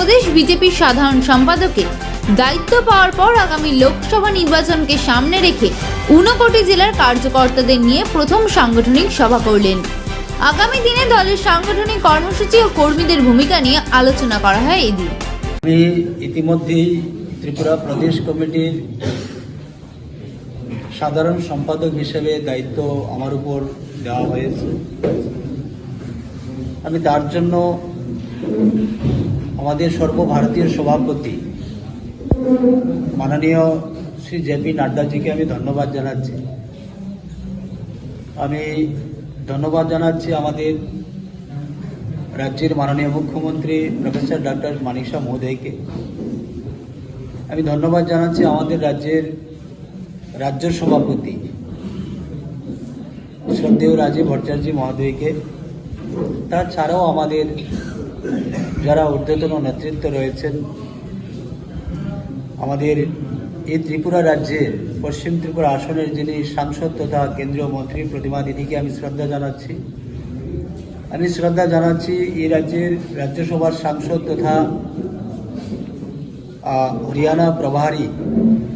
প্রদেশ বিজেপির সাধারণ সম্পাদকের দায়িত্ব পাওয়ার পর আগামী লোকসভা নির্বাচনকে সামনে রেখে ঊনকোটি জেলার কার্যকর্তাদের নিয়ে প্রথম সাংগঠনিক সভা করলেন। আগামী দিনে দলের সাংগঠনিক কর্মসূচি ও কর্মীদের ভূমিকা নিয়ে আলোচনা করা হয় এদিন। আমি ইতিমধ্যেই ত্রিপুরা প্রদেশ কমিটির সাধারণ সম্পাদক হিসেবে দায়িত্ব আমার উপর দেওয়া হয়েছে। আমি তার জন্য আমাদের সর্বভারতীয় সভাপতি মাননীয় শ্রী জেপি নাড্ডাজিকে আমি ধন্যবাদ জানাচ্ছি। আমি ধন্যবাদ জানাচ্ছি আমাদের রাজ্যের মাননীয় মুখ্যমন্ত্রী প্রফেসর ডক্টর মানিক শাহ মহোদয়কে। আমি ধন্যবাদ জানাচ্ছি আমাদের রাজ্যের রাজ্য সভাপতি শ্রদ্ধেয় রাজীব ভট্টাচার্য মহোদয়কে। তাছাড়াও আমাদের যারা ঊর্ধ্বতন নেতৃত্ব রয়েছেন, আমাদের এই ত্রিপুরা রাজ্যের পশ্চিম ত্রিপুরা আসনের যিনি সাংসদ তথা কেন্দ্রীয় মন্ত্রী প্রতিমা দিদিকে আমি শ্রদ্ধা জানাচ্ছি। আমি শ্রদ্ধা জানাচ্ছি এই রাজ্যের রাজ্যসভার সাংসদ তথা হরিয়ানা প্রভারী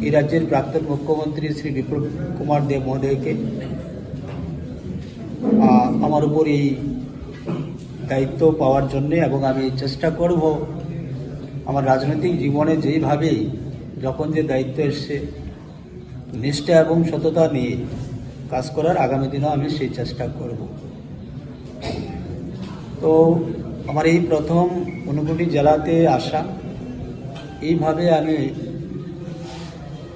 এই রাজ্যের প্রাক্তন মুখ্যমন্ত্রী শ্রী বিপ্লব কুমার দেব মহোদয়কে। আমার উপর এই দায়িত্ব পাওয়ার জন্যে এবং আমি চেষ্টা করব আমার রাজনৈতিক জীবনে যেইভাবেই যখন যে দায়িত্ব এসছে নিষ্ঠা এবং সততা নিয়ে কাজ করার আগামী দিনেও আমি সেই চেষ্টা করব। তো আমার এই প্রথম ঊনকোটি জেলাতে আসা, এইভাবে আমি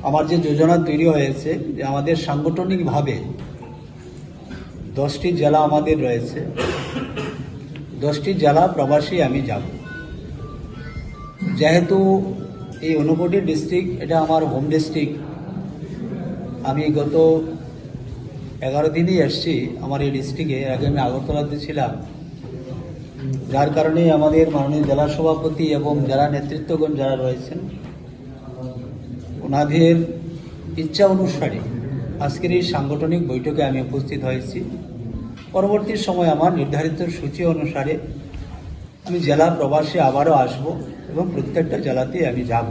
আমার যে যোজনা তৈরি হয়েছে যে আমাদের সাংগঠনিকভাবে 10টি জেলা আমাদের রয়েছে, 10টি জেলা প্রবাসী আমি যাব। যেহেতু এই ঊনকোটি ডিস্ট্রিক্ট এটা আমার হোম ডিস্ট্রিক্ট, আমি গত 11 দিনই এসছি আমার এই ডিস্ট্রিক্টে। আগে আমি আগরতলাতে ছিলাম, যার কারণে আমাদের মাননীয় জেলা সভাপতি এবং যারা নেতৃত্বগণ যারা রয়েছেন ওনাদের ইচ্ছা অনুসারে আজকের এই সাংগঠনিক বৈঠকে আমি উপস্থিত হয়েছি। পরবর্তী সময় আমার নির্ধারিত সূচি অনুসারে আমি জেলা প্রবাসে আবারও আসব এবং প্রত্যেকটা জেলাতেই আমি যাব।